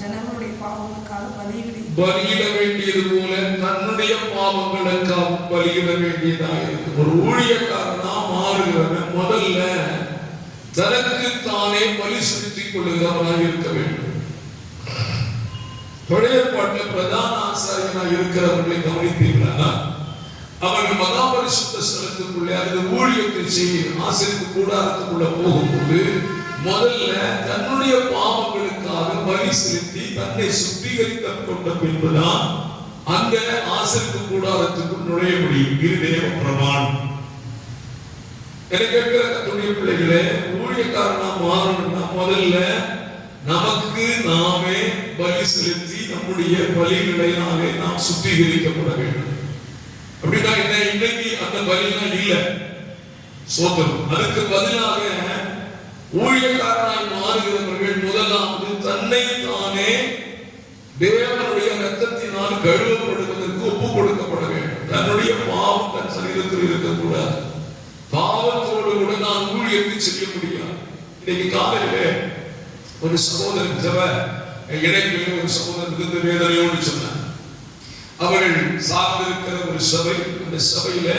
ஜனங்களுடைய பாவங்களுக்காக பலியிட வேண்டியது போல தன்னுடைய பாவங்களுக்காக பலியிட வேண்டியதாக இருக்கு. ஒரு ஊழியக்காரனா மாறுகிறவன் முதல்ல தனக்கு தானே பலி செலுத்திக் கொள்ளுகிறவனாக இருக்க வேண்டும். பழைய ஏற்பாட்டில் பிரதான ஆசாரியனாக இருக்கிறவர்களை கவனித்தீர்களா? அவர்கள் மகா பரிசுத்த ஸ்தலத்துக்குள்ளே அல்லது ஊழியத்தை செய்ய ஆசரிப்பு கூடாரத்துக்குள்ள போகும்போது முதல்ல தன்னுடைய பாவங்களுக்காக பலி செலுத்தி தன்னை சுத்திகரித்துக் கொண்ட பின்புதான் அந்த ஆசரிப்பு கூடாரத்துக்குள் நுழைய முடியும். இது தேவ பிரமாணம். எனக்கு இருக்கிற கர்த்தருடைய பிள்ளைகளே, ஊழியக்காரனா மாறணும்னா முதல்ல நமக்கு நாமே பலி செலுத்தி நம்முடைய பலிகளையாலே நாம் சுத்திகரிக்கப்பட வேண்டும். அப்படின்னா என்ன? இன்னைக்கு அந்த பலிலாம் இல்ல, சோதரம். அதுக்கு பதிலாக ஊழியக்காரனாய் மாறுகிறவர்கள் முதலாவது தன்னை தானே தேவனுடைய ரத்தத்தினால் கழுவப்படுவதற்கு ஒப்பு கொடுக்கப்பட வேண்டும். தன்னுடைய பாவம் தன் சரீரத்தில் இருக்கக்கூடாது. பாவத்தோடு கூட நான் ஊழியத்தை செய்ய முடியாது. இன்னைக்கு காலையில ஒரு சகோதரன் ஜெப இடைவெளியில் ஒரு சகோதரன் மிகுந்த வேதனையோடு சொன்னார். அவர்கள் சார்ந்திருக்கிற ஒரு சபை, அந்த சபையில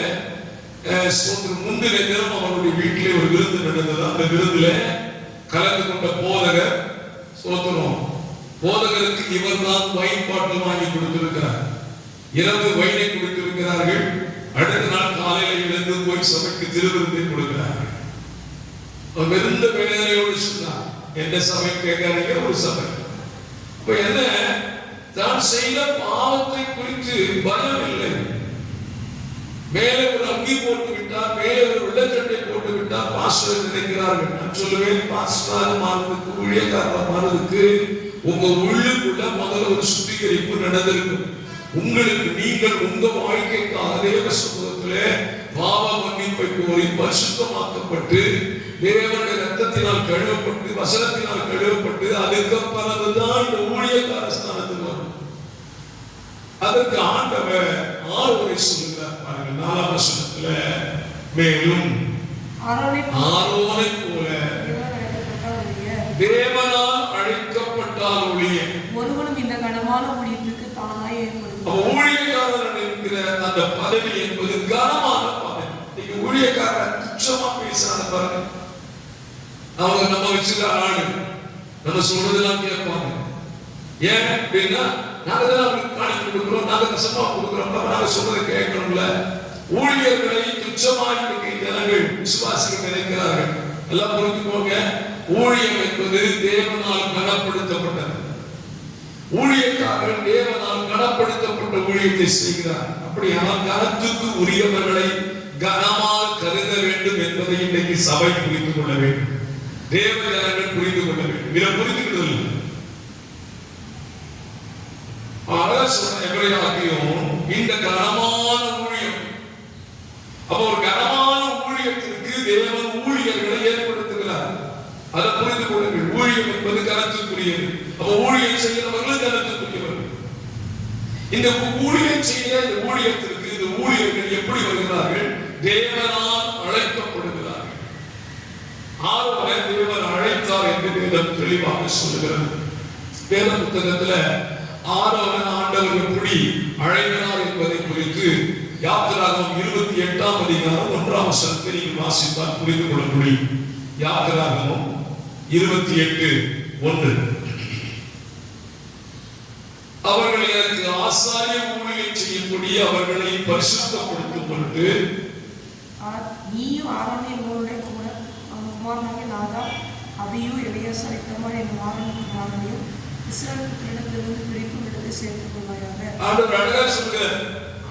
முந்தின தினம் அவருடைய வீட்டிலே ஒரு விருந்து நடந்தது. அந்த விருந்துல கலந்து கொண்ட போதகர் சோதரம், போதகருக்கு இவர் தான் வைன் பாட்டில் வாங்கி கொடுத்திருக்கிறார். இரவு வைனை கொடுத்திருக்கிறார்கள். அடுத்த நாள் காலையில் எழுந்து போய் சபைக்கு திருவிருந்தை கொடுக்கிறார்கள். அவர் மிகுந்த வேதனையோடு சொன்னார், எந்த சபை கேட்காதீங்க, ஒரு சபை. இப்ப என்ன, தான் செய்த பாவத்தை குறித்து பயம் இல்லை. மேலே ஒரு அங்கி போட்டு விட்டார், மேலே ஒரு வெள்ளச்சட்டை போட்டு விட்டார், பாஸ்டர் நினைக்கிறார்கள். நான் சொல்லுவேன், பாஸ்டராக மாறுவதற்கு, ஊழியக்காரராக மாறுவதற்கு உங்க உள்ளுக்குள்ள முதல்ல ஒரு சுத்திகரிப்பு நடந்திருக்கும். உங்களுக்கு நீங்கள் உங்க வாழ்க்கைக்காக தேவ சமூகத்திலே பாவ மன்னிப்பை கோரி பரிசுத்தமாக்கப்பட்டு தேவனுடைய ரத்தத்தினால் கழுவப்பட்டு வசனத்தினால் கழுவப்பட்டு அதுக்கு பிறகுதான் இந்த ஊழியக்கார ஸ்தானத்தில் வரும். அதற்கு ஆண்டவர் ஆரோனை சொல்லுகிறார் பாருங்க, 4ஆம் வசனத்துல, மேலும் ஆரோனை போல தேவனால் அழைக்கப்பட்டால் ஒழிய ஒருவனும் இந்த கனமான ஊழியத்துக்கு தானாய் ஏற்படும். ஊழியக்காரன் இருக்கிற அந்த பதவி என்பது கனமான பதவி. நீங்க ஊழியக்காரன் துச்சமா பேசுறாங்க பாருங்க. அவங்க நம்ம வச்சுக்கிற ஆளு, நம்ம சொல்றதெல்லாம் கேட்பாங்க. ஏன் அப்படின்னா நாங்க தான் அவங்களுக்கு காணிக்க கொடுக்குறோம், நாங்க கஷ்டமா கொடுக்குறோம், நாங்க சொல்றதை கேட்கணும்ல. ஊழியர்களை துச்சமா இன்னைக்கு ஜனங்கள் விசுவாசிகள் நினைக்கிறார்கள். எல்லாம் புரிஞ்சுக்கோங்க, ஊழியம் என்பது தேவனால் கனப்படுத்தப்பட்டது. ஊழியக்காரர்கள் தேவனால் கனப்படுத்தப்பட்ட ஊழியத்தை செய்கிறார். அப்படியானால் கனத்துக்கு உரியவர்களை கனமாக கருத வேண்டும் என்பதை இன்றைக்கு சபை புரிந்து கொள்ள வேண்டும். தேவ ஜனங்கள் புரிந்து கொள்ள வேண்டும். இதை புரிந்துகிறது இல்லை. இந்த கனமான ஊழியம், அப்ப ஒரு கனமான ஊழியத்திற்கு தேவன் ஊழியர்களை ஏற்படுத்துகிறார். அதை புரிந்து கொள்ளுங்கள். ஊழியம் என்பது கனத்துக்குரியது. அப்ப ஊழியம் செய்கிறவர்கள் கனத்துக்குரியவர்கள். இந்த ஊழியம் செய்ய இந்த ஊழியத்திற்கு இந்த ஊழியர்கள் எப்படி வருகிறார்கள்? தேவனால் அழைக்கப்படுகிறார்கள். ஆரோனை தேவன் அழைத்தார் என்று வேதம் தெளிவாக சொல்லுகிறது. வேத புத்தகத்துல ஆரோனை ஆண்டவர் எப்படி அழைக்கிறார் என்பதை குறித்து யாத்திராகமம் 28ஆம் அதிகாரம் 1ஆம் வசனத்தை நீங்கள் வாசித்தால் புரிந்து கொள்ள முடியும். யாத்திராகமம் 28:1. அவர்களை எனக்கு ஆசாரிய ஊழியம் செய்யும்படி அவர்களை பரிசுத்தப்படுத்தும் பொருட்டு நீயும் ஆரோனை உங்களுடைய கூட குமாரனாகிய நாதாப், அபியூ, எலியாசார், இத்தாமார் என்னும் ஆரோன் குமாரனையும் இஸ்ரவேல் புத்திரரிடத்திலிருந்து பிரிக்கும் இடத்தை சேர்த்துக் கொள்வாயாக. ஆண்டவர் அழகா சொல்கிறார்,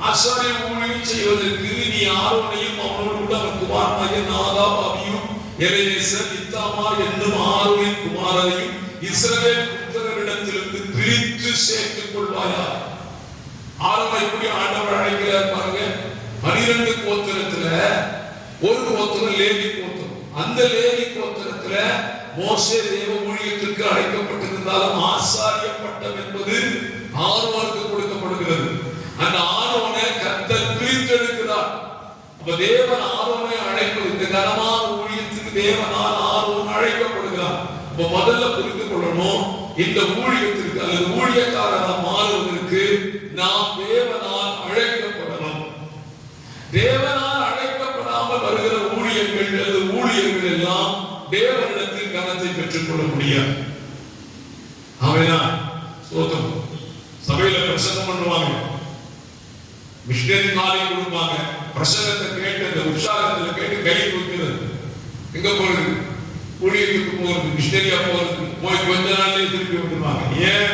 ஆசாரிய ஊழியம் செய்வதற்கு நீ ஆரோனையும் அவனோடு கூட அவன் குமாரனாகிய நாதாப், அபியூ, எலியாசார், இத்தாமார் என்னும் ஆரோனின் குமாரனையும் இஸ்ரவேல் புத்திரரிடத்திலிருந்து பிரித்து சேர்த்துக் கொள்வாயா. ஆரோனை எப்படி ஆண்டவர் அழைக்கிறார் பாருங்க. 12 கோத்திரத்துல ஒரு கோத்திரம் லேவி கோத்திரம். அந்த லேவி கோத்திரத்துல மோசே தேவ ஊழியத்திற்கு அழைக்கப்பட்டிருந்தாலும் ஆசாரிய பட்டம் என்பது ஆரோனுக்கு கொடுக்கப்படுகிறது. அந்த ஆரோனை கர்த்தர் பிரித்தெடுக்கிறார். அப்ப தேவன் ஆரோனை அழைப்பது, இந்த கனமான ஊழியத்துக்கு தேவனால் ஆரோன் அழைக்கப்படுகிறார். இப்ப முதல்ல புரிந்து கொள்ளணும், இந்த ஊழியத்திற்கு அல்லது ஊழியக்காரனா மாறுவதற்கு நாம் தேவனால் அழைக்கப்படணும். தேவனால் அழைக்கப்படாமல் வருகிற ஊழியர்கள் அல்லது ஊழியர்கள் எல்லாம் தேவனிடத்தில் கனத்தை பெற்றுக் கொள்ள முடியாது. ஆமென். ஸ்தோத்திரம். சபையில பிரசங்கம் பண்ணுவாங்க, மிஷனரி காரியம் கொடுப்பாங்க, பிரசங்கத்தை கேட்டு அந்த உற்சாகத்தில் கேட்டு கை தூக்கிறது. எங்க போறது? ஊழியத்துக்கு போறது, மிஷனரியா போறது. போய் கொஞ்ச நாள்லயே திருப்பி வந்துருவாங்க. ஏன்?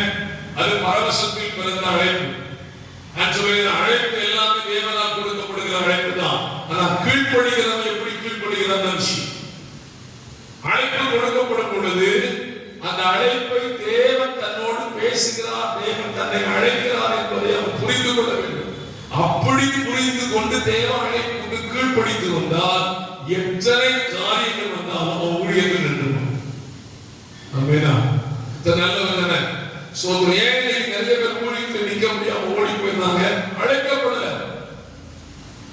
அது பரவசத்தில் பிறந்த அழைப்பு. அழைப்பு எல்லாமே தேவனால் கொடுக்கப்படுகிற அழைப்பு தான். ஆனா கீழ்ப்படுகிறவன் எப்படி கீழ்ப்படுகிறான்? அழைப்பு கொடுக்கப்படும் பொழுது அந்த அழைப்பை தேவன் தன்னோடு பேசுகிறார், தேவன் தன்னை அழைக்கிறார் என்பதை அவன் புரிந்து கொள்ள வேண்டும். அப்படி புரிந்து கொண்டு தேவ அழைப்புக்கு கீழ்ப்படித்து வந்தால் எத்தனை காரியங்கள் வந்தாலும் அவன் ஊழியத்தில் நின்றுவான். நல்லவன் சோதனை. ஏன் நிறைய பேர் ஊழியத்தில் நிற்க முடியாம ஓடி போயிருந்தாங்க? அழைக்கப்படல,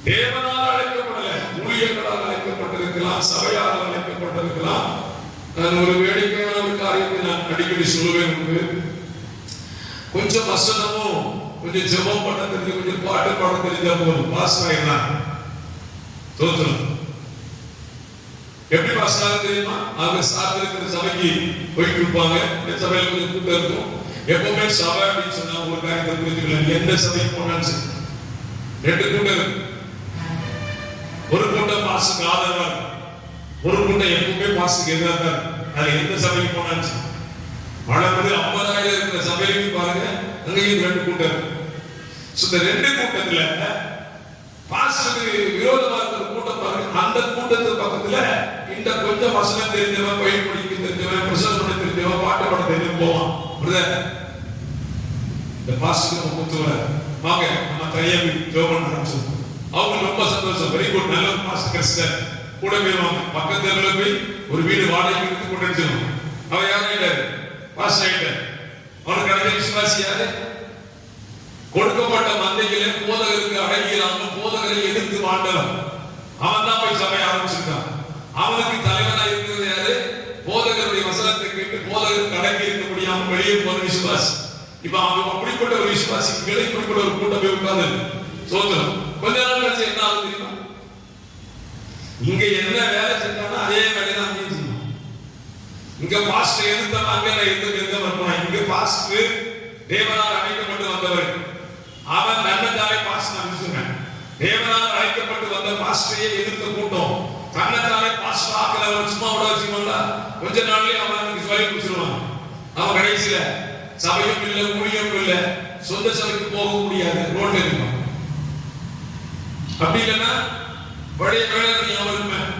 தேவனால் அழைக்கப்படல, ஊழியர்களால் அழைக்கப்பட்டிருக்கலாம், சபையால் அழைக்கப்பட்டிருக்கலாம். நான் ஒரு வேடிக்கையான ஒரு காரியத்தை நான் அடிக்கடி சொல்லுவேன். கொஞ்சம் வசனமும் கொஞ்சம் ஜெபம் பண்ண தெரிஞ்சு கொஞ்சம் பாட்டு பாட தெரிஞ்சா போதும், பாஸ் ஆயிடலாம். தோற்றம் எப்படி பாஸ் ஆக தெரியுமா? அவங்க சார்ந்து இருக்கிற சபைக்கு போயிட்டு இருப்பாங்க. இந்த சபையில கொஞ்சம் கூட்டம் இருக்கும். எப்பவுமே சபை அப்படின்னு சொன்னா ஒரு காரியத்தை புரிஞ்சுக்கலாம். எந்த சபைக்கு போனாலும் சரி ரெண்டு கூட்டம் இருக்கு. ஒரு கூட்டம் பாசுக்கு ஆதரவா, ஒரு கூட்டம் எப்பவுமே பாசுக்கு எதிராக தான். அது எந்த சபைக்கு போனாலும் சரி. மழை 50,000 இருக்கிற சபைக்கு பாருங்க, அங்கேயும் ரெண்டு கூட்டம் இருக்கு. இந்த ரெண்டு கூட்டத்துல பாஸ்டருக்கு விரோதமா இருக்கிற கூட்டம் பாருங்க. அந்த கூட்டத்துக்கு பக்கத்துல இந்த கொஞ்சம் வசனம் தெரிஞ்சவன், பயிர் படிக்க தெரிஞ்சவன், பிரசங்கம் பண்ண தெரிஞ்சவன், பாட்டு பாட தெரிஞ்சவன் போவான். இந்த பாஸ்டருக்கு முத்துவ வாங்க நம்ம தனியா ஜோபன் ஆரம்பிச்சோம். அவங்க ரொம்ப சந்தோஷம். வெரி குட், நல்ல பாஸ்டர் கிறிஸ்டர் கூட போயிடுவாங்க. பக்கத்துல போய் ஒரு வீடு வாடகைக்கு எடுத்து கொண்டு அடிச்சிருவாங்க. அவன் யாரும் பாஸ்டர் ஆயிட்டார். அவனுக்கு கிடைச்ச விசுவாசி யாரு? கொடுக்கப்பட்ட மந்தையிலே போதகருக்கு அடங்கிடாமல் போதகரை எதிர்த்து வாழ்ந்தவன். அவன் தான் போய் சபையை ஆரம்பிச்சிருக்கான். அவனுக்கு தலைவனா இருக்கிறது யாரு? போதகருடைய வசனத்தை கேட்டு போதகருக்கு அடங்கி இருக்க முடியாமல் வெளியே போன விசுவாசி. இப்ப அவன் அப்படிப்பட்ட ஒரு விசுவாசி இப்படிப்பட்ட ஒரு கூட்டம் போய் உட்கார்ந்து சோதனம். கொஞ்ச நாள் கழிச்சு என்ன ஆகுது தெரியுமா? இங்க என்ன வேலை செஞ்சாலும் அதே வேலையை தான் அங்கேயும் செய்யணும். இங்க பாஸ்டர் எதிர்த்தவன் அங்கே எந்த வரணும். இங்க பாஸ்டர் தேவனால் அழைக்கப்பட்டு வந்தவர். அவன் தன்னைத்தானே பாஸ்டர் அனுப்பிச்சுங்க. தேவனால் அழைக்கப்பட்டு வந்த பாஸ்டரையே எதிர்த்த கூட்டம் தன்னைத்தானே பாஸ்டர் ஆக்கிறவன் சும்மா விட வச்சுக்கோங்களா? கொஞ்ச நாள்லயே அவனுக்கு சொல்லி கொடுத்துருவான். அவன் கடைசியில சபையும் இல்லை, ஊழியம் இல்லை, சொந்த சபைக்கு போக முடியாது, ரோட்ல இருப்பான். அப்படி இல்லைன்னா பழைய வேலை ஞாபகம்,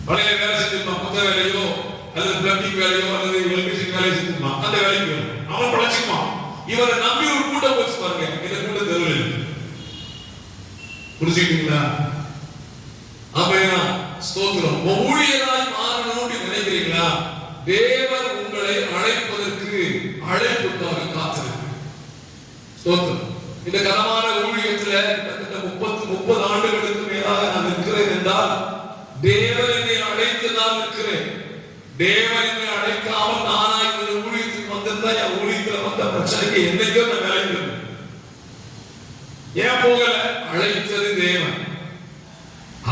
பழைய வேலை செஞ்சிருப்பான். புத்த வேலையோ அல்லது பிளம்பிங் வேலையோ அல்லது எலக்ட்ரிஷியன் வேலையோ செஞ்சிருப்பான். அந்த வேலைக்கு அவன் பழச்சிக்குவான். இவரை நம்பி ஒரு கூட்டம் வச்சு பாருங்க. இந்த கூட்டம் தெருவில் புரிஞ்சுக்கிட்டீங்களா? ஆமென். ஸ்தோத்திரம். ஊழியராய் மாறணும்னு நினைக்கிறீங்களா? தேவன் உங்களை அழைப்பதற்கு அழைப்புக்காக காத்திருக்கு. ஸ்தோத்திரம். இந்த கனமான ஊழியத்துல கிட்டத்தட்ட 30 ஆண்டுகளுக்கு மேலாக நான் இருக்கிறேன் என்றால் தேவன் என்னை அழைத்து நான் இருக்கிறேன். தேவன் என்னை அழைக்காமல் நானா இந்த ஊழியத்துக்கு வந்திருந்தா என் ஊழியத்துல வந்த பிரச்சனைக்கு என்னைக்கோ நான் வேலைக்கு ஏன் போகல? அழைத்தது தேவன்.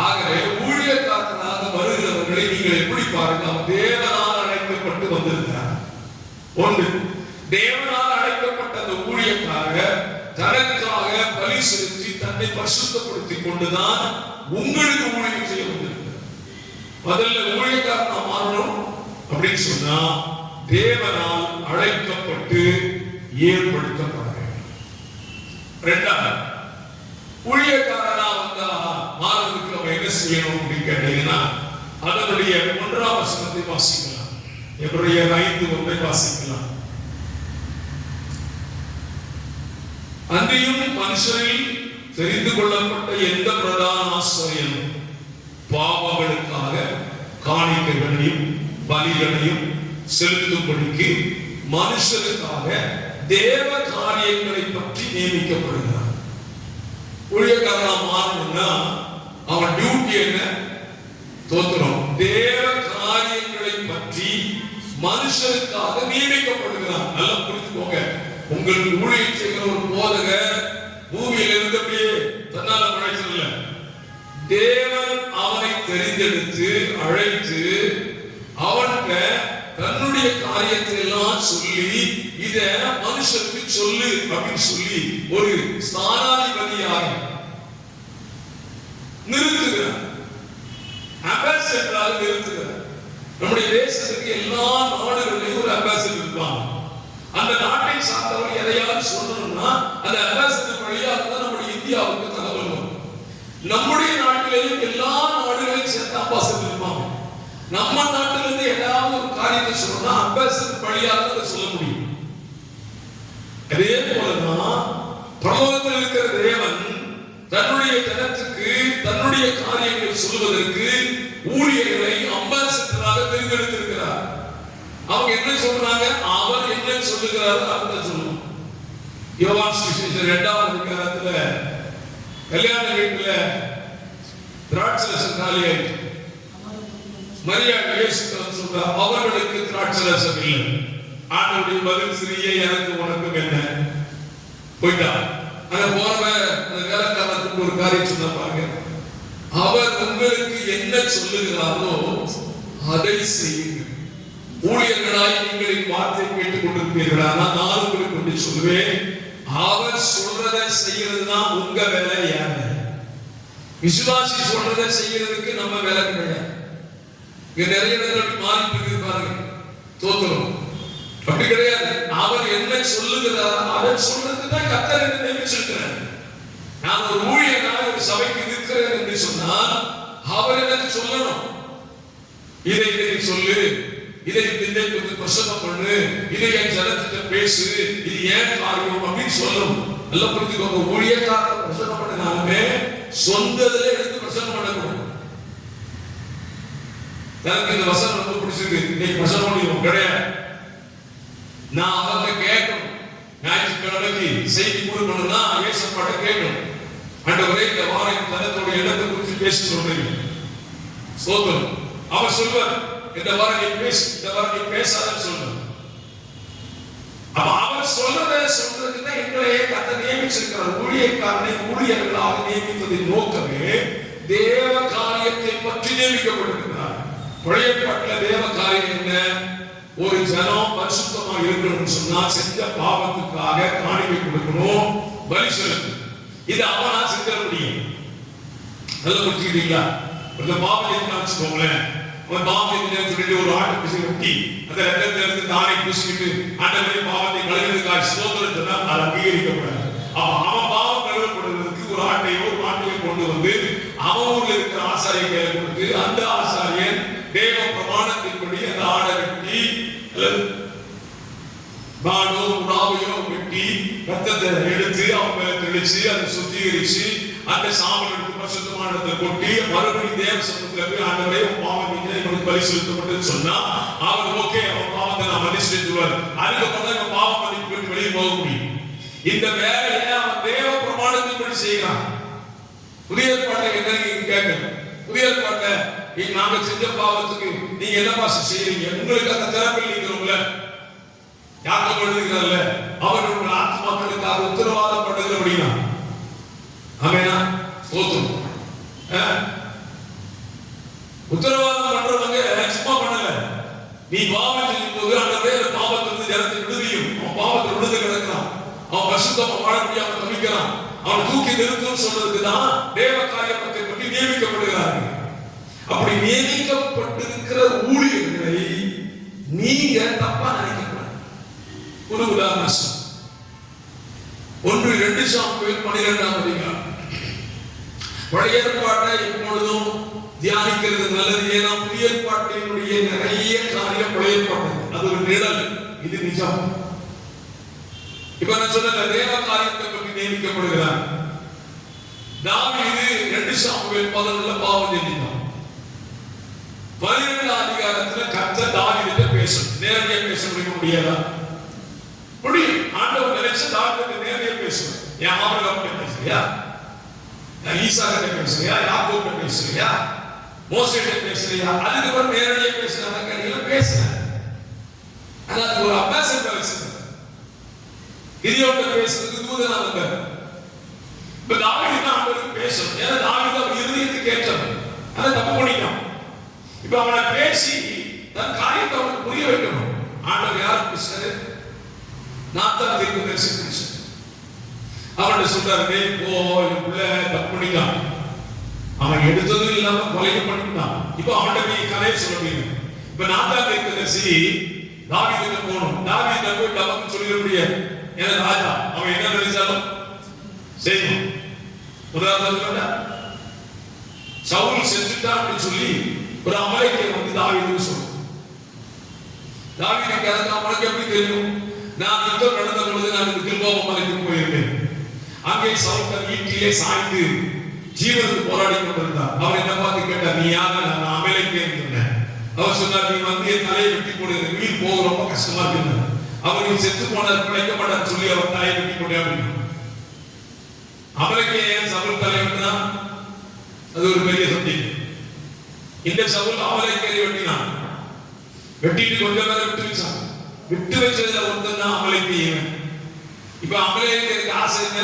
ஆகவே ஊழியக்காரனாக வருகிறவர்களை நீங்கள் எப்படி பாருங்க? அவன் தேவனால் அழைக்கப்பட்டு வந்திருக்கிறார். ஒன்று, தேவனால் அழைக்கப்பட்ட அந்த ஊழியக்காரர் தனக்காக பலி செலுத்தி தன்னை பரிசுத்தப்படுத்திக் கொண்டுதான் உங்களுக்கு ஊழியம் செய்ய வந்திருக்கிறார். முதல்ல ஊழியக்காரனா மாறணும் அப்படின்னு சொன்னா தேவனால் அழைக்கப்பட்டு ஏற்படுத்தப்பட வேண்டும். இரண்டாவது, ஊழியக்காரனா வந்தா மாறதுக்கு நம்ம என்ன செய்யணும் அப்படின்னு கேட்டீங்கன்னா அதனுடைய 1ஆம் வசனத்தை வாசிக்கலாம். எபிரேயர் 5:1 வாசிக்கலாம். அன்றியும் மனுஷரில் தெரிந்து கொள்ளப்பட்ட எந்த பிரதான ஆசாரியனும் பாவங்களுக்காக காணிக்கைகளையும் பலிகளையும் செலுத்தும்படிக்கு மனுஷருக்காக தேவ காரியங்களை பற்றி நியமிக்கப்படுகிறார். ஊழியக்காரனா மாறணும்னா அவன் டியூட்டி என்ன? தோத்திரம். தேவ காரியங்களை பற்றி மனுஷருக்காக நியமிக்கப்படுகிறான். நல்லா புரிஞ்சுக்கோங்க. உங்களுக்கு ஊழியம் செய்கிற ஒரு போதகர் பூமியில இருந்து அப்படியே தன்னால உழைச்சதில்ல. தேவன் அவனை தெரிந்தெடுத்து அழைத்து அவன்கிட்ட தன்னுடைய காரியத்தை எல்லாம் சொல்லி இத மனுஷருக்கு சொல்லு அப்படின்னு சொல்லி ஒரு ஸ்தானாதிபதியாக நிறுத்துகிறார். அம்பாசிடராக நிறுத்துகிறார். நம்முடைய தேசத்துக்கு எல்லா நாடுகளிலும் ஒரு அம்பாசிடர் இருப்பாங்க. அந்த நாட்டை சார்ந்தவர் எதையாவது சொல்லணும்னா அந்த அம்பாசிடர் வழியாக தான் நம்முடைய இந்தியாவுக்கு தகவல் வரும். நம்முடைய நாட்டிலேயும் எல்லா நாடுகளையும் சேர்ந்த அம்பாசிடர் இருப்பாங்க. நம்ம நாட்டிலிருந்து ஏதாவது ஒரு காரியத்தை சொல்லணும்னா அம்பாசிடர் வழியாக தான் சொல்ல முடியும். அதே போலதான் பரலோகத்தில் இருக்கிற தேவன் தன்னுடைய ஜனத்துக்கு தன்னுடைய காரியங்களை சொல்வதற்கு ஊழியர்களை அம்பாசிடராக தேர்ந்தெடுத்திருக்கிறார். அவங்க என்ன சொல்றாங்க, அவர் என்ன சொல்லுகிறாரோ அதை சொல்லுவோம். யோவான் சுவிசேஷம் 2ஆம் அதிகாரத்துல கல்யாண வீட்டுல திராட்சரசம் காலியாயிட்டு மரியாள் இயேசுவிடம் சொல்றார், அவர்களுக்கு திராட்சரசம் இல்லை. ஆண்டவருடைய பதில், சிறிய எனக்கு உனக்கும் என்ன, போயிட்டா. ஆனா போறவ அந்த வேலைக்காரனுக்கு ஒரு காரியம் சொன்ன பாருங்க, அவர் உங்களுக்கு என்ன சொல்லுகிறாரோ அதை செய்யுங்கள். ஊழியர்களாய் நீங்கள் வார்த்தை கேட்டுக் கொண்டிருப்பீர்களா? நான் உங்களுக்கு ஒன்று சொல்லுவேன், அவர் சொல்றதை செய்யறதுதான் உங்க வேலை. ஏன் விசுவாசி சொல்றதை செய்யறதுக்கு நம்ம வேலை கிடையாது. இங்க நிறைய இடங்கள் மாறி இருக்கு பாருங்க, தோத்துறோம். அப்படி கிடையாது. அவர் என்ன சொல்லுகிறார் அதை சொல்றதுதான் கர்த்தர் என்ன நியமிச்சிருக்கிறார். நான் ஒரு ஊழியனாக ஒரு சபைக்கு இருக்கிறேன் என்று சொன்னால் அவர் எனக்கு சொல்லணும், இதை சொல்லு, இதை பிரசங்கம் பண்ணு, இதை என் ஜனத்திட்ட பேசு, இது ஏன் காரியம் அப்படின்னு சொல்லணும். நல்லா புரிஞ்சுக்கோங்க. ஊழியக்காரர் பிரசங்கம் பண்ணினாலுமே சொந்தத்திலே எடுத்து பிரசங்கம் பண்ணக்கூடாது. எனக்கு இந்த வசனம் ரொம்ப பிடிச்சிருக்கு, இன்னைக்கு பிரசங்கம் பண்ணிடுவோம் கிடையாது. நான் அவங்க கேட்கணும். ஞாயிற்றுக்கிழமைக்கு செய்தி கொடுக்கணும்னா ஏசப்பாட்ட கேட்கணும். ஆண்டவரே, இந்த வாரம் தனத்தோட இடத்தை குறித்து பேச சொல்றீங்க, சோதரம். அவர் சொல்வார், இந்த வாரம் நீ பேசு, இந்த வாரம் நீ பேசாதன்னு சொல்லுவார். அப்ப அவர் சொல்றதுக்கு தான் எங்களையே கர்த்தர் நியமிச்சிருக்கிறார். ஊழியக்காரனை ஊழியர்களாக நியமித்ததின் நோக்கமே தேவ காரியத்தை பற்றி நியமிக்கப்பட்டிருக்கிறார். பழைய ஏற்பாட்டில் தேவ காரியம் என்ன? ஒரு ஜனம் பரிசுத்தமா இருக்கணும்னு சொன்னா செஞ்ச பாவத்துக்காக காணிக்கை கொடுக்கணும், பலி செலுத்தணும். இது அவனா செஞ்ச முடியும். நல்லா புரிஞ்சுக்கிட்டீங்களா? ஒரு பாவம் வச்சுக்கோங்களேன். ஒரு பாவத்தை சொல்லிட்டு ஒரு ஆட்டை பிடிச்சி வெட்டி அந்த ரத்தத்தை எடுத்து தானே பூசிக்கிட்டு ஆண்டவரே பாவத்தை கழுவுறதுக்காக ஸ்தோத்திரம் சொன்னா அது அங்கீகரிக்கப்படாது. அவன் பாவம் கழுவப்படுவதற்கு ஒரு ஆட்டையோ ஒரு மாட்டையோ கொண்டு வந்து அவன் ஊர்ல இருக்கிற ஆசாரியை கையில கொடுத்து அந்த ஆசாரியன் தேவ பிரமாணத்தின்படி அந்த ஆடை வெட்டி மாடோ புறாவையோ வெட்டி ரத்தத்தை எடுத்து அவன் மேல தெளிச்சு அதை சுத்திகரிச்சு அந்த சாம்பல் எடுத்து பரிசுத்தமான இடத்துல கொட்டி மறுபடியும் தேவ சமூகத்துல போய் ஆண்டவரே உன் பாவம் இவனுக்கு பலி செலுத்தப்பட்டதுன்னு சொன்னா அவர் ஓகே, அவன் பாவத்தை நான் மன்னிச்சு செஞ்சுருவார். அதுக்கப்புறம் இவன் பாவம் மன்னிப்பு போயிட்டு வெளியே போக முடியும். இந்த வேலையை அவன் தேவ பிரமாணத்தின்படி செய்யறான். புதிய ஏற்பாட்டை என்ன நீங்க கேட்கணும்? புதிய ஏற்பாட்டை நாங்க செஞ்ச பாவத்துக்கு நீங்க என்ன பாச செய்யறீங்க? உங்களுக்கு அந்த திறப்பில் நீங்கிறோம்ல, யாக்கம் எழுதுகிறார்ல, அவர் உங்கள் ஆத்மாக்களுக்காக உத்தரவாதம் பண்ணுகிற அப்படின்னா ஆமேனா தோத்தும். உத்தரவாதம் பண்றவங்க சும்மா பண்ணல. நீ பாவம் செய்யும் போது அந்த வேற பாவத்திலிருந்து ஜனத்தை விடுவியும். அவன் பாவத்தை விடுது கிடக்கிறான், அவன் பரிசுத்தமா வாழ முடியாம தவிக்கிறான், அவன் தூக்கி நிறுத்தும் சொல்றதுக்கு தான் தேவ காரியத்தை பற்றி நியமிக்கப்படுகிறார்கள். அப்படி நியமிக்கப்பட்டிருக்கிற ஊழியர்களை நீங்க தப்பா நினைக்கக்கூடாது. ஒரு உதாரணம், 1-2 சாமுவேல் 12ஆம் அதிகாரம். பழைய ஏற்பாட்டை எப்பொழுதும் தியானிக்கிறது நல்லது. ஏன்னா புதிய ஏற்பாட்டினுடைய நிறைய காரியம் பழைய ஏற்பாடு, அது ஒரு நிழல், இது நிஜம். இப்ப நான் சொன்ன தேவ காரியத்தை பற்றி நியமிக்கப்படுகிறார். தாவீது 2 சாமுவேல் 11ல பாவம் செஞ்சான். 12ஆம் அதிகாரத்துல கர்த்தர் தாவீதுகிட்ட பேசணும். நேரடியா பேச முடியாதா? முடியும். ஆண்டவர் நினைச்ச தாவீதுகிட்ட நேரடியா பேசணும். ஏன் ஆபிரகாம்கிட்ட பேசுறியா, ஈசாக்கிட்ட பேசுறியா, யாக்கோபிட்ட பேசுறியா, மோசேகிட்ட பேசுறியா? அதுக்கு நேரடியா பேசுறாங்க. பேசுறேன் கிதியோன்ட்ட பேசுறதுக்கு தூதனா வந்தார். இப்ப தாவீது தான் ஆண்டவருக்கு பேசணும். ஏன்னா தாவீது அவன் இருதயத்துக்கு ஏற்றவன். அதை தப்பு பண்ணிட்டான். இப்ப அவனை பேசி தன் காரியத்தை அவனுக்கு புரிய வைக்கணும். ஆண்டவர் யார் பேசுறாரு? நாத்தான் தீர்க்கதரிசி பேசுறாரு. அவன் சொல்றாரு, போ என் பிள்ளை தப்பு பண்ணிட்டான், அவன் எடுத்ததும் இல்லாம கொலையும் பண்ணிட்டான். இப்ப அவன்கிட்ட போய் கதையை சொல்ல முடியும். இப்ப நாத்தான் தீர்க்கதரிசி தாவீதுக்கு போகணும். தாவீது போய் டபக்கு சொல்லிட முடியாது. ஏன்னா ராஜா அவன் என்ன நினைச்சாலும் செய்யணும். உதாரணத்துக்கு சவுல் செஞ்சுட்டான் அப்படின்னு சொல்லி ஒரு அமலேக்கியன் வந்து தாவீதுக்கு சொல்லும். தாவீதுக்கு அதுக்கு அவனுக்கு எப்படி தெரியும்? நான் யுத்தம் நடந்த பொழுது நான் கில்போவா மலைக்கு போயிருந்தேன். அங்கே சவுல் தன் வீட்டிலே சாய்ந்து ஜீவனுக்கு போராடி கொண்டிருந்தார். அவர் என்ன பார்த்து கேட்டார், நீ யாரா? நான் அமலேக்கியன் சொன்னேன். அவர் சொன்னார், நீ வந்து என் தலையை வெட்டி போடு, உயிர் போக ரொம்ப கஷ்டமா இருக்கு. அவர் செத்து போனார், பிழைக்க மாட்டார் சொல்லி அவர் தலையை வெட்டி போடு அப்படின்னு. அமலேக்கியன் சவுல் தலையை வெட்டினா அது ஒரு பெரிய சப்ஜெக்ட். இந்த சவுல் அமலேக்கியரை வெட்டினான். வெட்டிட்டு கொஞ்சம் நேரம் விட்டு வச்சான். விட்டு வச்சதுல ஒருத்தன் தான் அமலேக்கியன். இப்ப அமலேக்கியருக்கு ஆசை என்ன?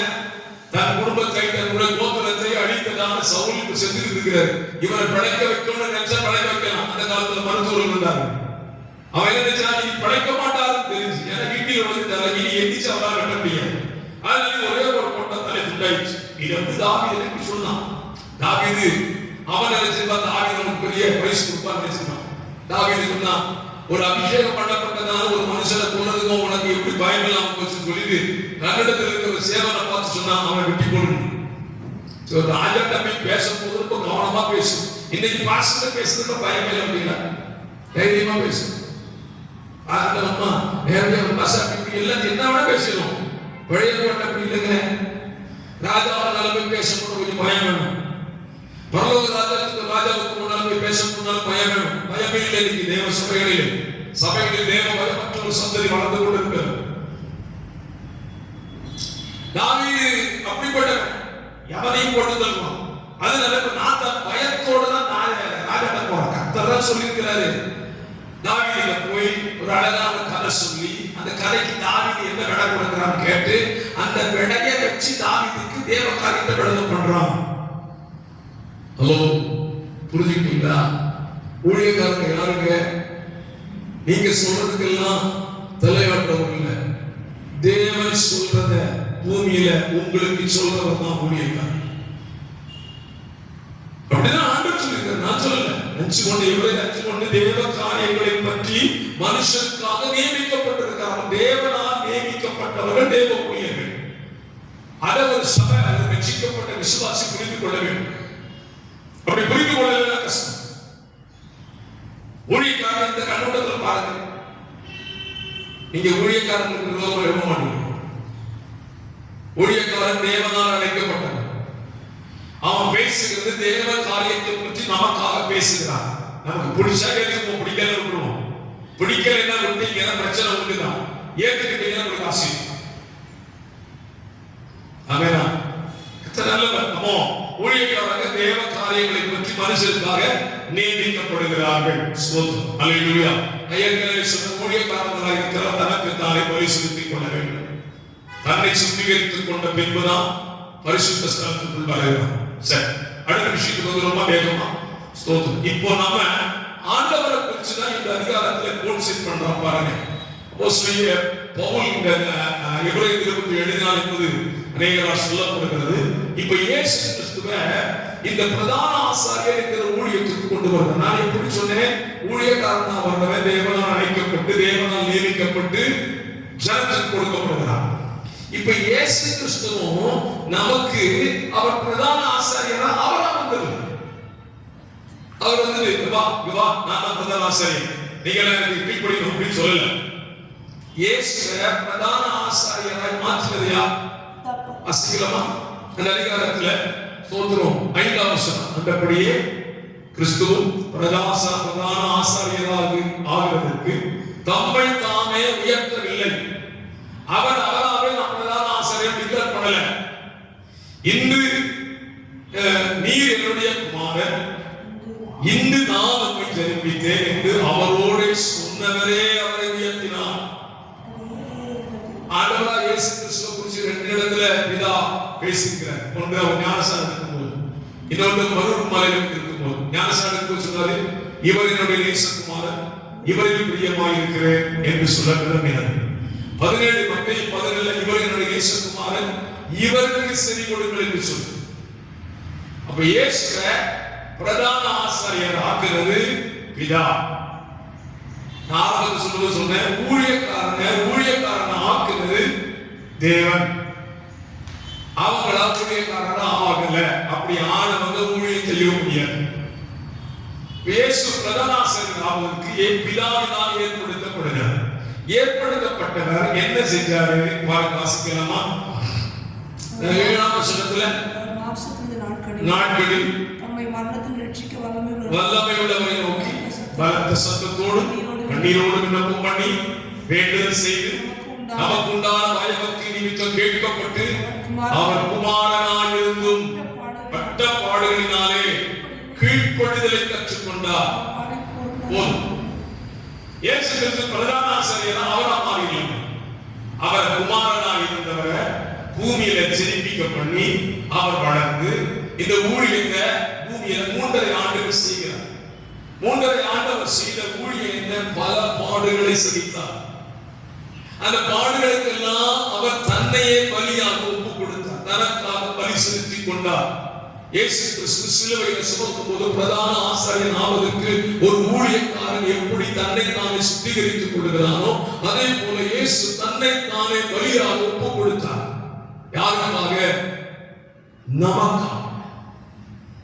தன் குடும்பத்தை தன்னுடைய கோத்திரத்தை அழித்ததான சவுல் இப்ப செத்துட்டு இருக்கிறார். இவரை படைக்க வைக்கணும்னு நினைச்சா படைக்க வைக்கலாம். அந்த காலத்துல மருத்துவர்கள் இருந்தாங்க. அவன் என்ன நினைச்சா, நீ படைக்க மாட்டாருன்னு தெரிஞ்சு, ஏன்னா வீட்டில் வந்து தலைவி எந்திச்சு அவரால் வெட்ட முடியாது. அதனால ஒரே ஒரு பொட்டை தலை துண்டாயிடுச்சு. இது வந்து தாவீது சொன்னான். தாவீது அவன் நினைச்சிருப்பான், தாவீது அவனுக்கு பெரிய பரிசு கொடுப்பான்னு நினைச்சிருப்பான். தாவீது சொன்னான், ஒரு அபிஷேகம் பண்ணப்பட்டதான ஒரு மனுஷனை கொன்னதுக்கும் உனக்கு எப்படி பயம் இல்லாம போச்சுன்னு சொல்லிட்டு தன்னிடத்தில் இருக்கிற ஒரு சேவனை பார்த்து சொன்னா, அவன் வெட்டி போடணும். ராஜாட்ட போய் பேசும்போது ரொம்ப கவனமா பேசும். இன்னைக்கு பாஸ்டர் பேசுறதுல பயமே இல்லை அப்படின்னா தைரியமா பேசும். ஆண்டவம்மா நேரடியாக பாஸ்டர் எல்லாம் என்ன வேணா பேசணும். பழைய கோட்டை அப்படி இல்லைங்க. ராஜாவை நிலைமை பேசணும், கொஞ்சம் பயம் வேணும். பரலோக ராஜாவுக்கு முன்னால் போய் பேச முன்னால் பயம் வேணும். பயமே இல்லை. இன்னைக்கு தேவ சபைகளில் தேவ பயமற்ற ஒரு சந்ததி வளர்ந்து கொண்டிருக்கிறது. தாவீது அப்படிப்பட்டவன், எவனையும் போட்டு தருவான். அதனால நாத்தான் பயத்தோட தான் ராஜாட்ட போறான். கர்த்தர் தான் சொல்லியிருக்கிறாரு. தாவீதுல போய் ஒரு அழகான கதை சொல்லி அந்த கதைக்கு தாவீது என்ன விடை கொடுக்கிறான்னு கேட்டு அந்த விடையை வச்சு தாவீதுக்கு தேவ காரியத்தை விடுதலை பண்றான். ஹலோ, புரிஞ்சுக்கிட்டீங்களா? ஊழியக்காரங்க யாருங்க? நீங்க சொல்றதுக்கெல்லாம் தலையாட்டவங்க இல்ல. தேவன் சொல்றத பூமியில உங்களுக்கு சொல்றவர் தான் ஊழியக்காரன். அப்படிதான் ஆண்டவர் சொல்லியிருக்காரு, நான் சொல்லல. அஞ்சு கொண்டு தேவ காரியங்களை பற்றி மனுஷனுக்காக நியமிக்கப்பட்டிருக்கிறார். தேவனால் நியமிக்கப்பட்டவர்கள் தேவ ஊழியர்கள். அதை ஒரு சபை, அது ரட்சிக்கப்பட்ட விசுவாசி புரிந்து கொள்ள வேண்டும். அப்படி புரிந்து கொள்ளல கஷ்டம். ஊழியக்காரன் இந்த கண்ணோட்டத்தில் பாருங்க. நீங்க ஊழியக்காரனுக்கு விரோதம் எழுத மாட்டீங்க. ஊழியக்காரன் தேவனால் அழைக்கப்பட்டவன். அவன் பேசுகிறது தேவ காரியத்தை பற்றி நமக்காக பேசுகிறான். நமக்கு பிடிச்சா ஏற்றுக்குவோம், பிடிக்கல விட்டுருவோம். பிடிக்கலைன்னா விட்டீங்கன்னா பிரச்சனை உண்டுதான். ஏற்றுக்கிட்டீங்கன்னா உங்களுக்கு ஆசை. ஆமென். நல்லவன். நம்ம ஊழியக்காரங்க தேவ காரியங்களை பற்றி மனுஷருக்காக நியமிக்கப்படுகிறார்கள். ஸ்தோத்திரம். அல்லேலூயா. ஐயர்களே, சொன்ன ஊழியக்காரங்களாக இருக்கிற தனக்கு தானே பரிசுத்திக் கொள்ள வேண்டும். தன்னை சுத்திகரித்துக் கொண்ட பின்புதான் பரிசுத்த ஸ்தலத்துக்குள் வரலாம். சரி, அடுத்த விஷயத்துக்கு வந்து ரொம்ப வேகமா. ஸ்தோத்திரம். இப்போ நாம ஆண்டவரை குறித்து தான் இந்த அதிகாரத்துல கோன்செப்ட் பண்றோம் பாருங்க. அப்போஸ்தலர் பவுல் இந்த எபிரேயர் 27 என்பது அநேகரால் சொல்லப்படுகிறது. இப்ப இயேசு கிறிஸ்துவை இந்த பிரதான ஆசாரியர் என்கிற ஊழியத்துக்கு கொண்டு வருகிறார். நான் எப்படி சொன்னேன்? ஊழியக்காரனா வந்தவன் தேவனால் அழைக்கப்பட்டு தேவனால் நியமிக்கப்பட்டு ஜனத்துக்கு கொடுக்கப்படுகிறார். இப்ப இயேசு கிறிஸ்துவும் நமக்கு அவர் பிரதான ஆசாரியரா அவரா வந்தது. அவர் வந்து வா நான் தான் பிரதான ஆசாரியர், நீங்க எனக்கு கீழ்ப்படிக்கணும் அப்படின்னு சொல்லல. இயேசுவை பிரதான ஆசாரியராய் மாற்றினது யார்? அசிக்கலமா அந்த அதிகாரத்துல ஸ்தோத்திரம் 5ஆம் வசனம். அந்தபடியே கிறிஸ்துவும் பிரதான ஆசாரியராக ஆகிறதற்கு தம்மை தாமே உயர்த்தவில்லை. அவர் அவராகவே பிரதான ஆசாரியர் டிக்ளேர் பண்ணல. இன்று நீர் என்னுடைய குமாரன், இன்று நான் உம்மை ஜெனிப்பித்தேன் என்று அவரோடு சொன்னவரே அவரை உயர்த்தினார். ஆண்டவராகிய இயேசு ஒன்று அவர் ஞானஸ்நானம் எடுக்கும்போது, இன்னொன்று மருர் மலையில் இருக்கும்போது ஞானஸ்நானம் எடுக்கும்போது சொன்னாரு, இவர் என்னுடைய நேசகுமாரன், இவரில் பிரியமாயிருக்கிறேன் என்று சொல்ல விரும்பினார். 17 மத்தேயு 17 இவர் என்னுடைய நேசகுமாரன், இவருக்கு செவி கொடுங்கள் என்று சொல்லு. அப்ப இயேசுவை பிரதான ஆசாரியர் ஆக்குறது பிதா. நான் ஆரம்பத்தில் சொன்னேன், ஊழியக்காரனை ஆக்குறது தேவன். அவங்களா ஊழியக்காரனா ஆகல, அப்படி ஆனவங்க ஊழியம் செய்ய முடியாது. இயேசு பிரதான ஆசாரியர் ஆவதற்கு பிதாவினால் ஏற்படுத்தப்படுகிறார். ஏற்படுத்தப்பட்டவர் என்ன செஞ்சாரு வாசிக்கலாமா? 7ஆம் வசனத்துல நாட்களில் தம்மை மரணத்தில் ரட்சிக்க வல்லமை உள்ளவரை நோக்கி பலத்த சத்தத்தோடும் கண்ணீரோடும் விண்ணப்பம் பண்ணி வேண்டுதல் செய்து நமக்கு உண்டான பயபக்தி நிமித்தம் கேட்கப்பட்டு அவர் குமாரனாயிருந்தும் பட்ட பாடுகளினாலே கீழ்ப்படிதலை கற்றுக்கொண்டார். இயேசு கிறிஸ்து பிரதான ஆசாரியர் அவரா மாறினார். அவர் குமாரனாயிருந்தவரை பூமியில ஜெனிப்பிக்க பண்ணி அவர் வளர்ந்து இந்த ஊழியத்தை பூமியில 3.5 ஆண்டுகள் செய்கிறார். 3.5 ஆண்டு அவர் செய்த ஊழியத்தை பல பாடுகளை சகித்தார். அந்த பாடுகளுக்கெல்லாம் அவர் தன்னையே பலியாக ஒப்பு கொடுத்தார், தனக்காக பலி செலுத்தி கொண்டார். இயேசு கிறிஸ்து சிலுவையில் சுமக்கும் போது பிரதான ஆசாரியன் ஆவதற்கு ஒரு ஊழியக்காரன் எப்படி தன்னை தானே சுத்திகரித்துக் கொள்கிறானோ அதே போல இயேசு தன்னை தானே பலியாக ஒப்பு கொடுத்தார். யாருக்காக? நமக்காக.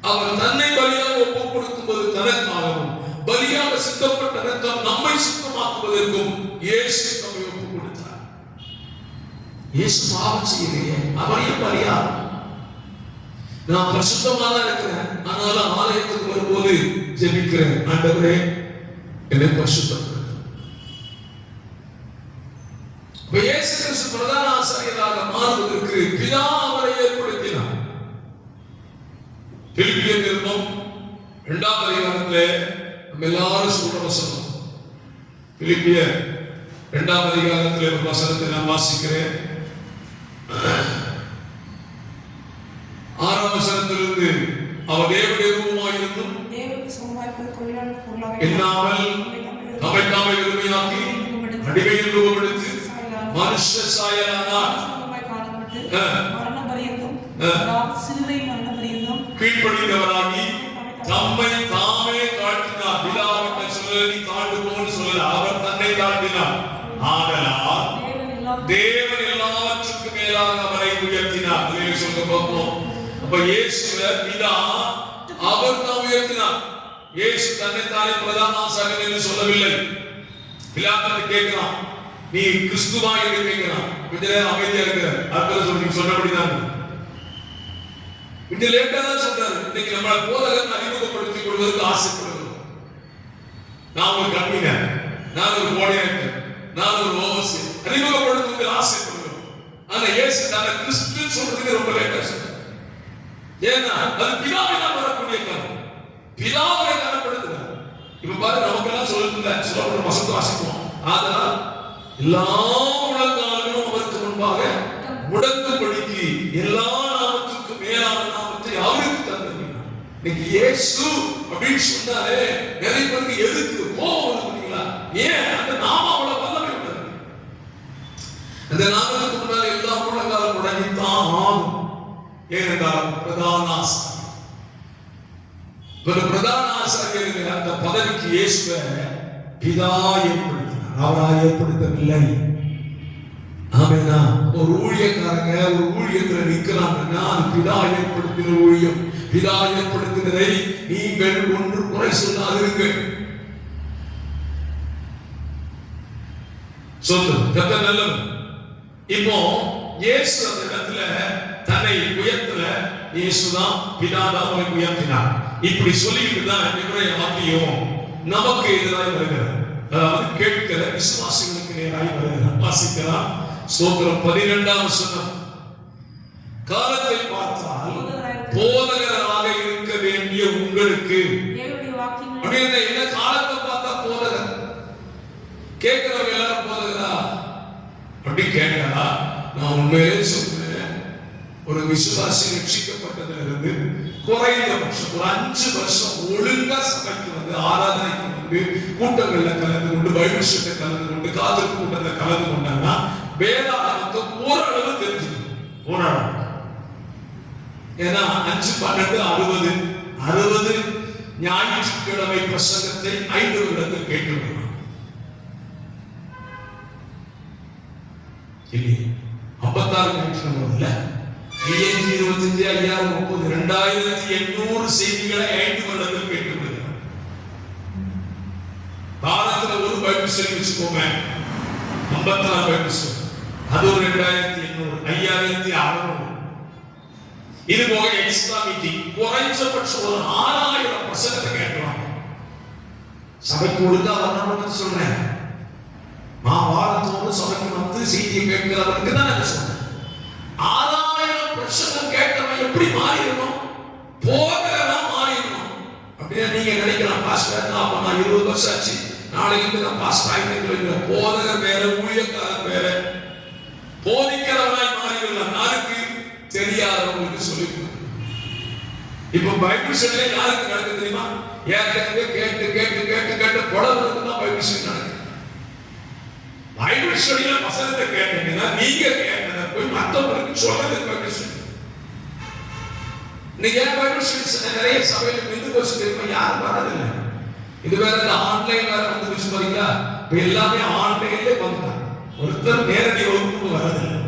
அவர் தன்னை பலியாக ஒப்பு கொடுக்கும் போது தனக்காகவும் பலியாக சித்தப்பட்ட ரத்தம் நம்மை சுத்தமாக்குவதற்கும் இயேசு தம்மை ஒப்பு கொடுத்தார். இயேசு பாவம் செய்யலையே, அவரையும் பலியாக. நான் பரிசுத்தமா தான் இருக்கிறேன், ஆனாலும் ஆலயத்துக்கு வரும்போது ஜெபிக்கிறேன், ஆண்டவரே என்னை பரிசுத்தப்படுத்தும். இயேசு கிறிஸ்து பிரதான ஆசாரியராக மாறுவதற்கு பிதா அவரை ஏற்படுத்தினார். பிலிப்பியர் நிருபம் 2ஆம் அதிகாரத்திலே நம்ம எல்லாரும் சொல்ற வசனம். பிலிப்பியர் 2ஆம் அதிகாரத்திலே ஒரு வசனத்தை நான் வாசிக்கிறேன். 6ஆம் வசனத்திலிருந்து அவர் தேவனுடைய ரூபமாயிருந்தும் எண்ணாமல் தம்மை வெறுமையாக்கி அடிமையின் ரூபமெடுத்து மனுஷ சாயலானார். கீழ்ப்படிந்தவராகி தம்மை தாமே தாழ்த்தினார். பிதாவட்ட சொல்ல நீ தாழ்ந்து போன்னு சொல்லல, அவர் தன்னை தாழ்த்தினார். ஆதலால் தேவன் எல்லாவற்றுக்கும் மேலாக அவரை உயர்த்தினார். சொல்ல பார்ப்போம். அப்ப இயேசுவை பிதா அவர் தான் உயர்த்தினார். இயேசு தன்னை தானே பிரதான ஆசாரியர் என்று சொல்லவில்லை. பிலாத்து கேட்கிறான், நீ கிறிஸ்துவா என்று கேட்கிறான். கொஞ்ச நேரம் அமைதியா இருக்கிறார். அர்த்தம் சொல்லி சொன்னபடிதான் கொஞ்சம் லேட்டா தான் சொல்றாரு. இன்னைக்கு நம்மள போதகர் அறிமுகப்படுத்திக் கொள்வதற்கு ஆசைப்படுகிறோம். நான் ஒரு கம்மினர், நான் ஒரு கோடியாக்டர், நான் ஒரு ஓவசி அறிமுகப்படுத்துவதற்கு ஆசைப்படுகிறோம். ஆனா இயேசு தன்னை கிறிஸ்து சொல்றதுக்கு ரொம்ப லேட்டா சொல்றாரு. ஏன்னா அது பிதாவினால் வரக்கூடிய கரம், பிதாவை கனப்படுத்துகிறார். இப்ப பாரு, நமக்கெல்லாம் சொல்லப்பட்ட வசனத்தை வாசிப்போம். அதனால் எல்லா உலகாலும் அவருக்கு முன்பாக முடங்கும்படிக்கு எல்லா நாமத்துக்கும் மேலான நாமத்தை அவருக்கு தந்திருக்கிறார். இன்னைக்கு இயேசு அப்படின்னு சொன்னாலே நிறைய பேருக்கு எதுக்கு கோபம் வருதுங்களா? ஏன்? அந்த நாமம் அவ்வளவு வல்லமை உள்ளது. அந்த நாமத்துக்கு முன்னால எல்லா உலகாலும் முடங்கித்தான் ஆகும். ஏனென்றால் பிரதான ஆசாரியர். பிரதான ஆசாரியர் அந்த பதவிக்கு இயேசுவை பிதா ஏற்படுத்தினார், அவரால் ஏற்படுத்தவில்லை. ஆமெனா? ஒரு ஊழியக்காரங்க ஒரு ஊழியத்தில் நிற்கிறாங்கன்னா அது பிதா ஏற்படுத்தின ஊழியம். பிதா ஏற்படுத்தினதை நீங்கள் ஒன்று குறை சொல்லாதீர்கள். சொல்லுங்க நல்லது. இப்போ இயேசு அந்த இடத்துல தன்னை உயர்த்தல, இயேசுதான் பிதாதான் அவரை உயர்த்தினார். இப்படி சொல்லிட்டு தான் இவரை ஆக்கியும் நமக்கு எதிராக வருகிறார். அதாவது கேட்கிற விசுவாசிகளுக்கு நேராக வருகிறார். வாசிக்கலாம். ஸ்தோத்திரம். 12ஆம் வசனம். காலத்தை பார்த்தால் போதகராக இருக்க வேண்டிய உங்களுக்கு அப்படின்னு என்ன காலத்தை பார்த்தா போதகர் கேட்கிறவங்க எல்லாரும் போதகரா அப்படி கேட்டா நான் உண்மையிலே சொல்றேன், ஒரு விசுவாசி ரட்சிக்கப்பட்டதிலிருந்து குறைந்தபட்சம் ஒரு 5 வருஷம் ஒழுங்கா சபைக்கு வந்து ஆராதனைக்கு வந்து கூட்டங்கள்ல கலந்து கொண்டு பைபிள் ஸ்டடியில கலந்து கொண்டு காதல் கூட்டத்துல கலந்து கொண்டாங்கன்னா வேதாகமத்தை ஓரளவு தெரிஞ்சுக்கணும். ஓரளவு. ஏன்னா 5, 12, 60 ஞாயிற்றுக்கிழமை பிரசங்கத்தை 5 வருடத்தில் கேட்டு விடலாம் இல்லையே. 56 ஞாயிற்றுக்கிழமை இல்ல 25, 5000, 30, 2800 செய்திகளை 5 வருடத்தில் கேட்டு விடுகிறார். வாரத்துல ஒரு பைபிள் ஸ்டடி வச்சுக்கோங்க, 54 பைபிள் ஸ்டடி, அது ஒரு 2800, 5600. இது போக எக்ஸ்ட்ரா மீட்டிங் குறைஞ்சபட்சம் ஒரு 6000 பிரசங்கத்தை கேட்கலாம். சபைக்கு ஒழுங்கா வரணும்னு சொல்றேன். நான் வாரத்தோடு சபைக்கு வந்து செய்தியை கேட்கிறவருக்கு தான் நான் சொல்றேன். 6000 பிரசங்கம் கேட்டவன் எப்படி மாறிடணும்? போதகரா மாறிடணும். அப்படியே நீங்க நினைக்கலாம், பாஸ்டர் நான் 20 வருஷம் ஆச்சு, நாளைக்கு நான் பாஸ்டர் ஆகிட்டேன். போதகர் வேற, ஊழியக்காரர் வேற. போதிக்கிறவனாய் மாறிடலாம். யாருக்கு? தெரியாதவங்களுக்கு சொல்லி இப்ப பைபிள் ஸ்டடியில யாருக்கு நடக்குது தெரியுமா? ஏற்கனவே கேட்டு கேட்டு கேட்டு கேட்டு புலவனுக்கு தான் பைபிள் ஸ்டடி நடக்குது. பைபிள் ஸ்டடியில வசனத்தை கேட்டீங்கன்னா நீங்க கேட்டதை போய் மற்றவங்களுக்கு சொல்றது பைபிள் ஸ்டடி. இன்னைக்கு ஏன் பைபிள் ஸ்டடி நிறைய சபையில நின்று போச்சு தெரியுமா? யாரும் வரதில்லை. இது வேற இந்த ஆன்லைன் வேற வந்து போச்சு பாத்தீங்களா? இப்ப எல்லாமே ஆன்லைன்ல வந்துட்டாங்க. ஒருத்தர் நேரடி வகுப்புக்கு வரதில்லை.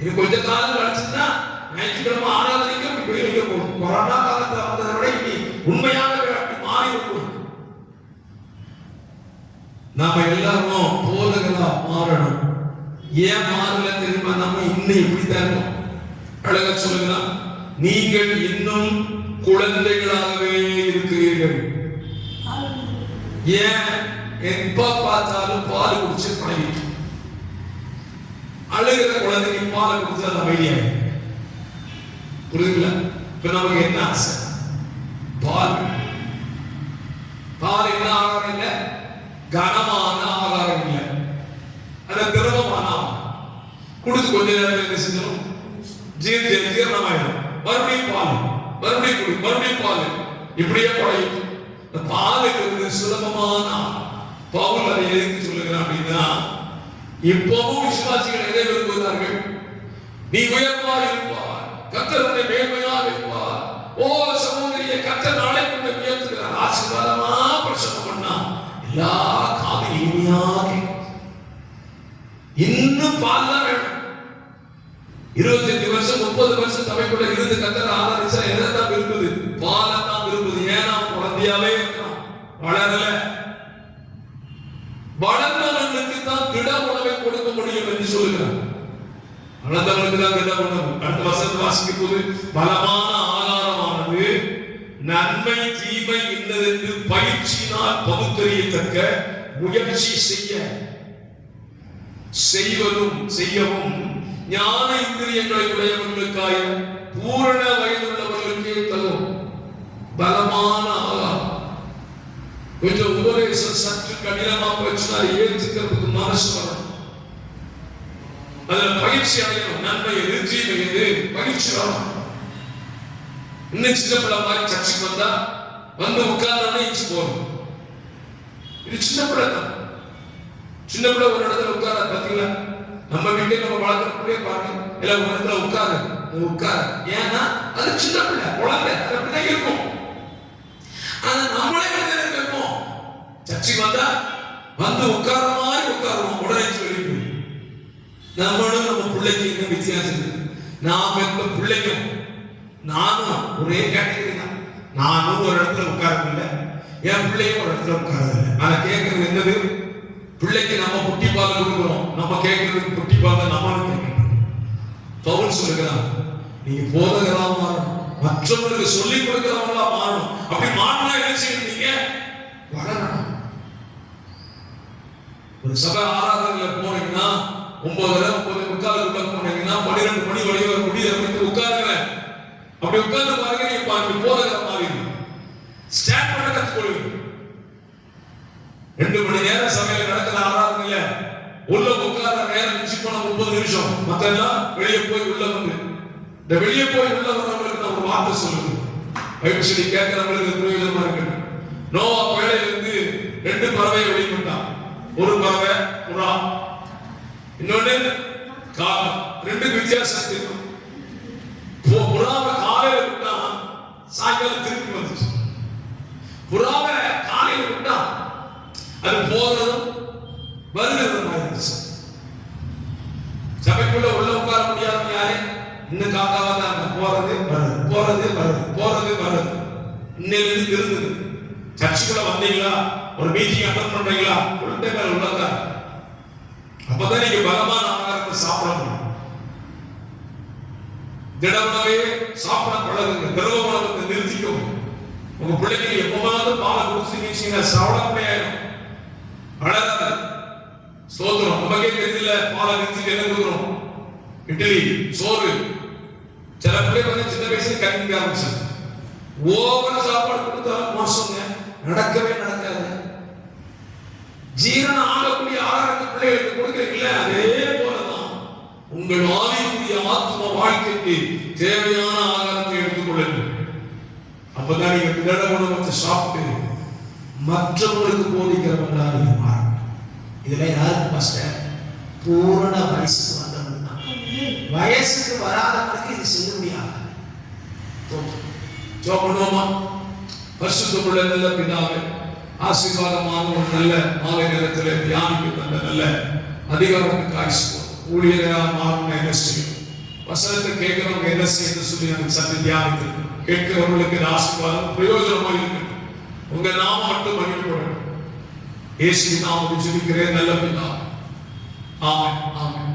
இது கொஞ்ச காலம் கழிச்சுன்னா ஞாயிற்றுக்கிழமை ஆராதனைக்கு வெளியே போகும். கொரோனா காலத்துல வந்ததை விட இனி உண்மையாக மாறி இருக்கும். நாம எல்லாரும் போதகரா மாறணும். ஏன் மாறல தெரியுமா? நம்ம இன்னும் இப்படித்தான் இருக்கோம். அழகா சொல்லுகிறான், நீங்கள் இன்னும் குழந்தைகளாகவே இருக்கிறீர்கள். ஏன் எப்ப பார்த்தாலும் பால் குடிச்சு பழகிட்டு அழுகிற குழந்தைக்கு பாலை கொடுத்து அது அமைதியாக புரியுதுங்களா? இப்ப நமக்கு என்ன ஆசை? பால். பால் என்ன ஆகாரம் இல்லை, கனமான ஆகாரம் இல்லை, அந்த திரவமான கொடுத்து கொஞ்ச நேரம் என்ன செஞ்சிடும், ஜீரணமாயிடும். மறுபடியும் பால், மறுபடியும் குடி, மறுபடியும் பால், இப்படியே பழகிட்டு. இந்த பாலுக்கு சுலபமான பவுல் அதை எதுக்கு சொல்லுகிறான் அப்படின்னா, இப்பவும் விசுவாசிகள் எதை விரும்புகிறார்கள்? நீ உயர்வா இருப்பார், கர்த்தர் உன்னை மேன்மையா இருப்பார். ஓ சகோதரியை, கர்த்தர் நாளை உன்னை உயர்த்துகிறார். ஆசீர்வாதமா பிரசங்கம் பண்ணா எல்லா காது இனிமையாக இன்னும் பால் தான் வேணும். 25 வருஷம் 30 வருஷம் சபைக்குள்ள இருந்து கர்த்தர் ஆராதிச்சா எதை தான் விரும்புது? பாலை தான் விரும்புது. ஏன்னா குழந்தையாவே இருக்கான், வளரல. வளர்ந்தவர்களுக்கு தான் திட உணவை கொடுக்க முடியும் என்று சொல்லுகிறார். வளர்ந்தவர்களுக்கு தான் திட உணவு. அடுத்த வசனத்தை வாசிக்கும் போது, பலமான ஆகாரமானது நன்மை தீமை இன்னதென்று பயிற்சியினால் பகுத்தறியத்தக்க முயற்சி செய்யவும் ஞான இந்திரியங்களை உடையவர்களுக்காக பூரண வயதுள்ளவர்களுக்கே தரும். பலமான ஆகாரம். கொஞ்சம் உபதேசம் சற்று கடினமா போச்சுன்னா ஏற்றுக்கிறதுக்கு மனசு வரணும். அதுல பயிற்சி அடையணும். நன்மை எது, தீமை எது, பயிற்சி வரணும். இன்னும் சின்ன பிள்ளை மாதிரி சர்ச்சுக்கு வந்தா வந்து உட்கார்ந்தானே இச்சு போறோம். இது சின்ன பிள்ளை தான். சின்ன பிள்ளை ஒரு இடத்துல உட்கார பாத்தீங்களா? நம்ம வீட்டுல நம்ம வளர்க்குற பிள்ளைய பாருங்க, இல்ல ஒரு இடத்துல உட்காரு. ஏன்னா அது சின்ன பிள்ளை, குழந்தை, அது அப்படிதான் இருக்கும். ஆனா நம்மளே இருப்போம். சர்ச்சுக்கு வந்தா வந்து உட்கார மாதிரி உட்காருவோம். உடனே சொல்லி நம்மளும் நம்ம பிள்ளைக்கு என்ன வித்தியாசம்? நாம் எப்ப பிள்ளைக்கும் நானும் ஒரே கேட்டகரி தான். நானும் ஒரு இடத்துல உட்காரவில்லை, என் பிள்ளையும் ஒரு இடத்துல உட்காரவில்லை. ஆனா கேட்கறது என்னது? பிள்ளைக்கு நம்ம புட்டி பால் கொடுக்கிறோம், நம்ம கேட்கறதுக்கு புட்டி பால் நம்மளும் கேட்கணும். பவுல் சொல்லுகிறான், நீங்க போதகரா மாறணும், மற்றவங்களுக்கு சொல்லிக் கொடுக்கிறவங்களா மாறணும். அப்படி மாறினா என்ன செய்வீங்க? வளரணும். ஒரு சபை ஆராதனையில போனீங்கன்னா 9:30 போனீங்கன்னா 12 மணி வரைக்கும் முடிய உட்காருங்க. அப்படி உட்கார்ந்து பாருங்க, நீங்க போதகரா மாறீங்க. ஸ்டாண்ட் பண்ண கத்துக்கொள்வீங்க. 2 மணி நேரம் சபையில நடக்கிற ஆராதனையில உள்ள உட்கார்ற நேரம் மிஞ்சி போன 30 நிமிஷம், மத்தெல்லாம் வெளியே போய் உள்ள வந்து இந்த வெளியே போய் உள்ள வர்றவங்களுக்கு நான் ஒரு வார்த்தை சொல்லுது, பைபிள் சொல்லி கேட்கிறவங்களுக்கு பிரயோஜனமா இருக்கட்டும். நோவா பேழையிலிருந்து 2 பறவையை வெளியிட்டான். ஒரு பறவை புறா, இன்னொன்னு காகம். 2 வித்தியாசம் இருக்கும். புறாவை காலையில விட்டா சாயங்காலம் திருப்பி வந்துச்சு. புறாவை காலையில விட்டா அது போறதும் வருகிறதும் இருந்துச்சு. சபைக்குள்ள உள்ள உட்கார முடியாத யாரு இன்னும் காக்காவா தான் போறது வருது, போறது வருது, போறது வருது. இன்னையிலிருந்து இருந்தது. சர்ச்சுக்குள்ள வந்தீங்களா, ஒரு மீட்டிங் அட்டெண்ட் பண்றீங்களா, உள்ள மேல உள்ளதா, அப்பதான் நீங்க பலமான ஆகாரத்தை சாப்பிட முடியும். திடமாவே சாப்பிட பழகுங்க, திரவ உணவத்தை நிறுத்திக்கோங்க. உங்க பிள்ளைக்கு எப்பவாவது பாலை குடிச்சிருக்கீங்க சாப்பிட அழகாது ஸ்தோத்திரம். நமக்கே தெரியல, பாலை நிறுத்திட்டு என்ன கொடுக்குறோம், இட்லி சோறு. சில பிள்ளைங்க வந்து சின்ன வயசுல கண்டிக்க ஆரம்பிச்சு ஓவர சாப்பாடு கொடுத்தாலும் மோசங்க, நடக்கவே நடக்காது. ஜீரணம் ஆகக்கூடிய ஆகாரத்தை பிள்ளைகளுக்கு கொடுக்கறீங்களா, அதே போலதான் உங்கள் ஆவிக்குரிய ஆத்ம வாழ்க்கைக்கு தேவையான ஆகாரத்தை எடுத்துக்கொள்ளுங்கள். அப்பதான் நீங்க திட உணவத்தை சாப்பிட்டு மற்றவங்களுக்கு போதிக்கிறவங்களா நீங்க மாறுங்க. இதுல யாருக்கு பாஸ்டர், பூரண வயசுக்கு வந்தவங்க தான். வயசுக்கு வராதவங்களுக்கு இது செய்ய முடியாது. பண்ணுவோமா? பரிசுத்தமுள்ள நல்ல பிதாவே, ஆசீர்வாதமான ஒரு நல்ல மாலை நேரத்தில் தியானிக்க தந்த நல்ல அதிகாரத்துக்கு ஆயுசு ஊழியரா மாறும் என்ன செய்யும், வசனத்தை கேட்கிறவங்க என்ன செய்யணும் சொல்லி நாங்கள் சற்று தியானிக்கிறோம். கேட்கிறவர்களுக்கு ஆசீர்வாதம் பிரயோஜனமாக இருக்கு. உங்க நாம மட்டும் மகிழ்ச்சிப்படணும். இயேசுவின் நாமத்தில் ஜெபிக்கிறேன் நல்ல பிதாவே. ஆமென், ஆமென்.